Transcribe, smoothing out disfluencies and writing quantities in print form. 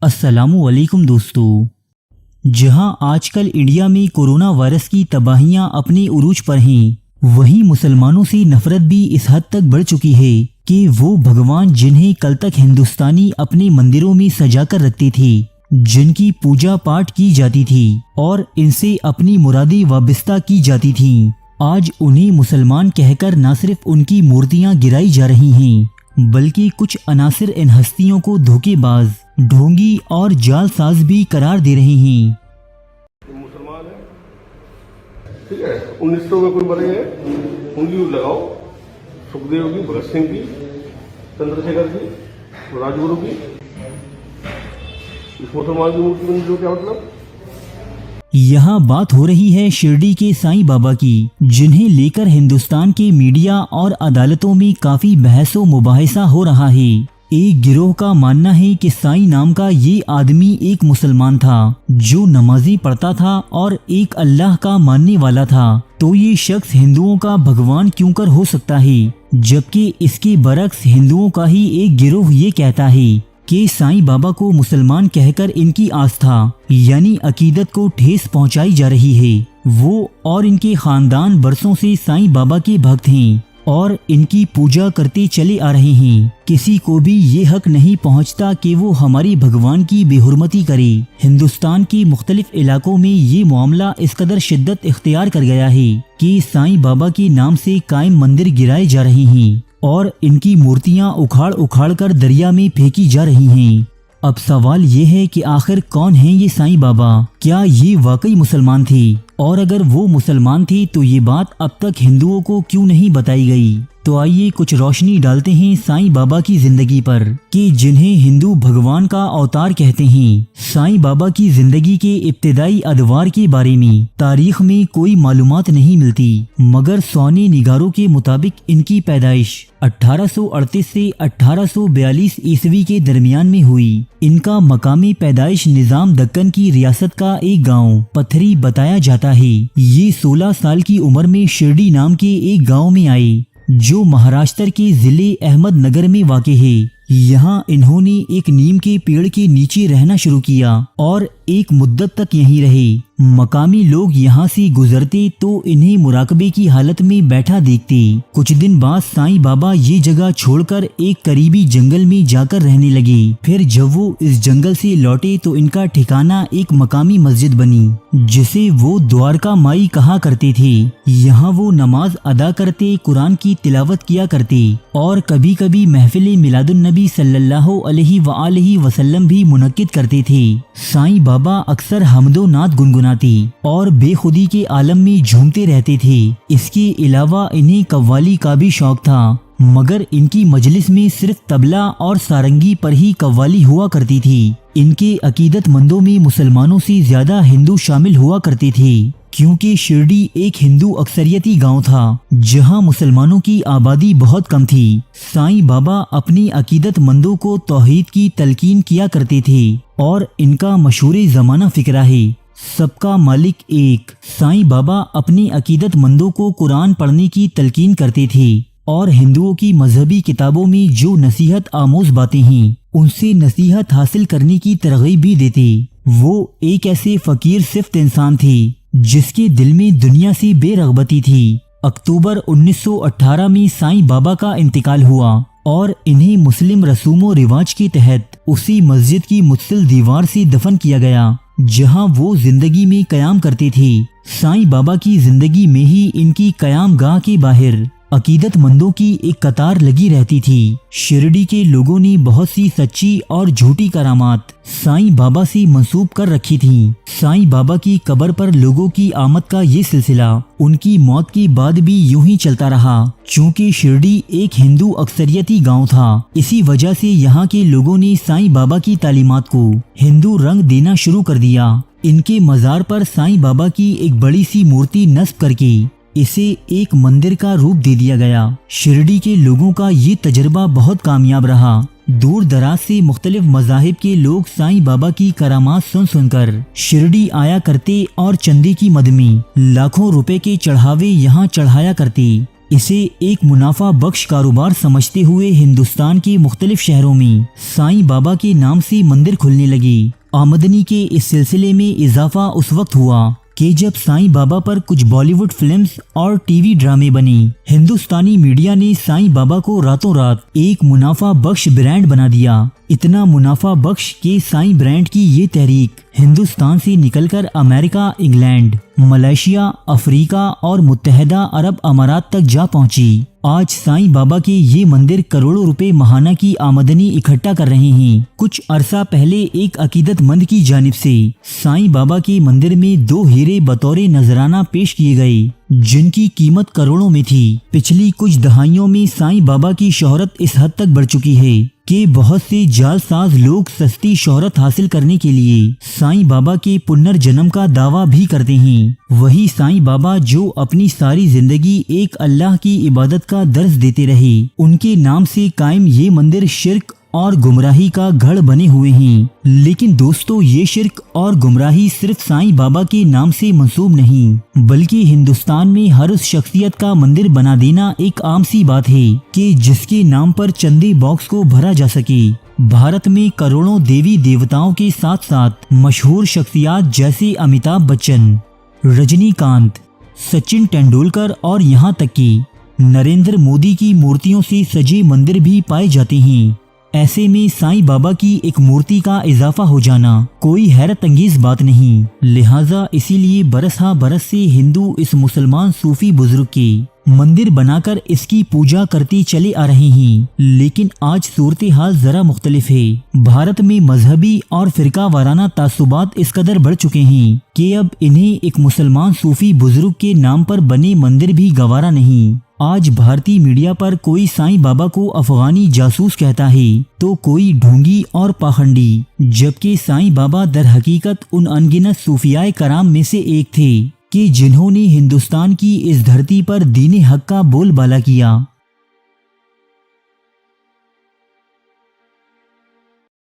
अस्सलामु अलैकुम दोस्तों। जहां आजकल इंडिया में कोरोना वायरस की तबाहियां अपने उरूज पर हैं, वहीं मुसलमानों से नफरत भी इस हद तक बढ़ चुकी है कि वो भगवान जिन्हें कल तक हिंदुस्तानी अपने मंदिरों में सजाकर रखते थे, जिनकी पूजा पाठ की जाती थी और इनसे अपनी मुरादें वाबस्ता की जाती थीं, आज उन्हें मुसलमान कहकर न सिर्फ उनकी मूर्तियां गिराई जा रही हैं, बल्कि कुछ अनासिर इन हस्तियों को धोखेबाज, ढोंगी और जालसाज भी करार दे रहे हैं। मुसलमान है, ठीक है। 1900 में कोई मरे हैं, उंगली लगाओ, सुखदेव की, भगत सिंह की, चंद्रशेखर की, राजगुरु की। इस मुसलमान की मूर्ति में जो क्या मतलब? यहाँ बात हो रही है शिरडी के साईं बाबा की, जिन्हें लेकर हिंदुस्तान के मीडिया और अदालतों में काफी बहसो मुबाहिसा हो रहा है। एक गिरोह का मानना है कि साईं नाम का ये आदमी एक मुसलमान था जो नमाजी पढ़ता था और एक अल्लाह का मानने वाला था, तो ये शख्स हिंदुओं का भगवान क्यों कर हो सकता है, जबकि इसके बरक्स हिंदुओं का ही एक गिरोह ये कहता है कि साईं बाबा को मुसलमान कहकर इनकी आस्था यानी अकीदत को ठेस पहुंचाई जा रही है। वो और इनके खानदान बरसों से साईं बाबा के भक्त हैं और इनकी पूजा करते चले आ रहे हैं। किसी को भी ये हक नहीं पहुंचता कि वो हमारे भगवान की बेहुरमती करे। हिंदुस्तान के मुख्तलिफ इलाकों में ये मामला इस कदर शिद्दत इख्तियार कर गया है कि साईं बाबा के नाम से कायम मंदिर गिराए जा रहे हैं और इनकी मूर्तियां उखाड़ उखाड़ कर दरिया में फेंकी जा रही हैं। अब सवाल ये है कि आखिर कौन हैं ये साईं बाबा? क्या ये वाकई मुसलमान थे? और अगर वो मुसलमान थे तो ये बात अब तक हिंदुओं को क्यों नहीं बताई गई? तो आइए कुछ रोशनी डालते हैं साईं बाबा की जिंदगी पर कि जिन्हें हिंदू भगवान का अवतार कहते हैं। साईं बाबा की जिंदगी के इब्तिदाई अदवार के बारे में तारीख में कोई मालूमात नहीं मिलती, मगर सौने निगारों के मुताबिक इनकी पैदाइश 1838 से 1842 ईस्वी के दरमियान में हुई। इनका मकामी पैदाइश निजाम दक्कन की रियासत का एक गांव पत्थरी बताया जाता है। ये 16 साल की उम्र में शिरडी नाम के एक गांव में आए, जो महाराष्ट्र के जिले अहमदनगर में वाक़े है। यहाँ इन्होंने एक नीम के पेड़ के नीचे रहना शुरू किया और एक मुद्दत तक यहीं रहे। मकामी लोग यहाँ से गुजरते तो इन्हें मुराकबे की हालत में बैठा देखते। कुछ दिन बाद साईं बाबा ये जगह छोड़कर एक करीबी जंगल में जाकर रहने लगे। फिर जब वो इस जंगल से लौटे तो इनका ठिकाना एक मकामी मस्जिद बनी, जिसे वो द्वारका माई कहा करते थे। यहाँ वो नमाज अदा करते, कुरान की तिलावत किया करते और कभी कभी महफिल मिलादुन नबी सल्लल्लाहु अलैहि वसल्लम भी मुनक्किद करते थे। साईं बाबा अक्सर हमदो नात गुनगुनाते और बेखुदी के आलम में झूमते रहते थे। इसके अलावा इन्हें कव्वाली का भी शौक था, मगर इनकी मजलिस में सिर्फ तबला और सारंगी पर ही कव्वाली हुआ करती थी। इनके अकीदतमंदों में मुसलमानों से ज्यादा हिंदू शामिल हुआ करते थे, क्योंकि शिरडी एक हिंदू अक्सरियती गांव था जहां मुसलमानों की आबादी बहुत कम थी। साईं बाबा अपनी अकीदतमंदों को तौहीद की तलकीन किया करते थे और इनका मशहूर ज़माना फिक्रा है, सबका मालिक एक। साईं बाबा अपने अकीदतमंदों को कुरान पढ़ने की तलकीन करते थे और हिंदुओं की मजहबी किताबों में जो नसीहत आमोज बातें हैं, उनसे नसीहत हासिल करने की तरगीब भी देते। वो एक ऐसे फकीर सिफ्त इंसान थे जिसके दिल में दुनिया से बेरगबती थी। अक्टूबर 1918 में साईं बाबा का इंतकाल हुआ और इन्हें मुस्लिम रसूमो रिवाज के तहत उसी मस्जिद की मुत्सिल दीवार से दफन किया गया जहां वो जिंदगी में कयाम करते थे। साईं बाबा की जिंदगी में ही इनकी कयाम गाह के बाहर अकीदतमंदों की एक कतार लगी रहती थी। शिरडी के लोगों ने बहुत सी सच्ची और झूठी करामात साईं बाबा से मंसूब कर रखी थीं। साईं बाबा की कब्र पर लोगों की आमद का ये सिलसिला उनकी मौत के बाद भी यूं ही चलता रहा। चूँकि शिरडी एक हिंदू अक्सरियती गांव था, इसी वजह से यहाँ के लोगों ने साईं बाबा की तालीमात को हिंदू रंग देना शुरू कर दिया। इनके मजार पर साईं बाबा की एक बड़ी सी मूर्ति नस्ब करके इसे एक मंदिर का रूप दे दिया गया। शिरडी के लोगों का ये तजर्बा बहुत कामयाब रहा। दूर दराज से मुख्तलिफ मज़ाहिब के लोग साईं बाबा की करामात सुन सुनकर शिरडी आया करते और चंदे की मद में लाखों रुपए के चढ़ावे यहाँ चढ़ाया करते। इसे एक मुनाफा बख्श कारोबार समझते हुए हिंदुस्तान के मुख्तलिफ शहरों में साईं बाबा के नाम से मंदिर खुलने लगे। आमदनी के इस सिलसिले में इजाफा उस वक्त हुआ कि जब साईं बाबा पर कुछ बॉलीवुड फिल्म्स और टीवी ड्रामे बने। हिंदुस्तानी मीडिया ने साईं बाबा को रातों रात एक मुनाफा बख्श ब्रांड बना दिया। इतना मुनाफा बख्श के साईं ब्रांड की ये तहरीक हिंदुस्तान से निकलकर अमेरिका, इंग्लैंड, मलेशिया, अफ्रीका और मुत्तहदा अरब अमारात तक जा पहुंची। आज साईं बाबा के ये मंदिर करोड़ों रुपए माहाना की आमदनी इकट्ठा कर रहे हैं। कुछ अरसा पहले एक अकीदतमंद की जानिब से साईं बाबा के मंदिर में 2 हीरे बतौरे नजराना पेश किए गए, जिनकी कीमत करोड़ों में थी। पिछली कुछ दहाइयों में साईं बाबा की शोहरत इस हद तक बढ़ चुकी है कि बहुत से जालसाज लोग सस्ती शोहरत हासिल करने के लिए साईं बाबा के पुनर्जन्म का दावा भी करते हैं। वही साईं बाबा जो अपनी सारी जिंदगी एक अल्लाह की इबादत का दर्ज देते रहे, उनके नाम से कायम ये मंदिर शिर्क और गुमराही का गढ़ बने हुए हैं। लेकिन दोस्तों, ये शिर्क और गुमराही सिर्फ साईं बाबा के नाम से मंसूब नहीं, बल्कि हिंदुस्तान में हर उस शख्सियत का मंदिर बना देना एक आम सी बात है कि जिसके नाम पर चंदे बॉक्स को भरा जा सके। भारत में करोड़ों देवी देवताओं के साथ साथ मशहूर शख्सियात जैसे अमिताभ बच्चन, रजनीकांत, सचिन तेंदुलकर और यहाँ तक कि नरेंद्र मोदी की मूर्तियों से सजे मंदिर भी पाए जाते हैं। ऐसे में साईं बाबा की एक मूर्ति का इजाफा हो जाना कोई हैरत अंगेज बात नहीं। लिहाजा इसीलिए बरस हा बरस से हिंदू इस मुसलमान सूफी बुजुर्ग के मंदिर बनाकर इसकी पूजा करते चले आ रहे हैं। लेकिन आज सूरत हाल जरा मुख्तलिफ है। भारत में मजहबी और फिरका वाराना तासुबात इस कदर बढ़ चुके हैं कि अब इन्हें एक मुसलमान सूफी बुजुर्ग के नाम पर बने मंदिर भी गवारा नहीं। आज भारतीय मीडिया पर कोई साईं बाबा को अफगानी जासूस कहता है तो कोई ढोंगी और पाखंडी, जबकि साईं बाबा दर हकीकत उन अनगिनत सूफियाए कराम में से एक थे कि जिन्होंने हिंदुस्तान की इस धरती पर दीन हक का बोलबाला किया।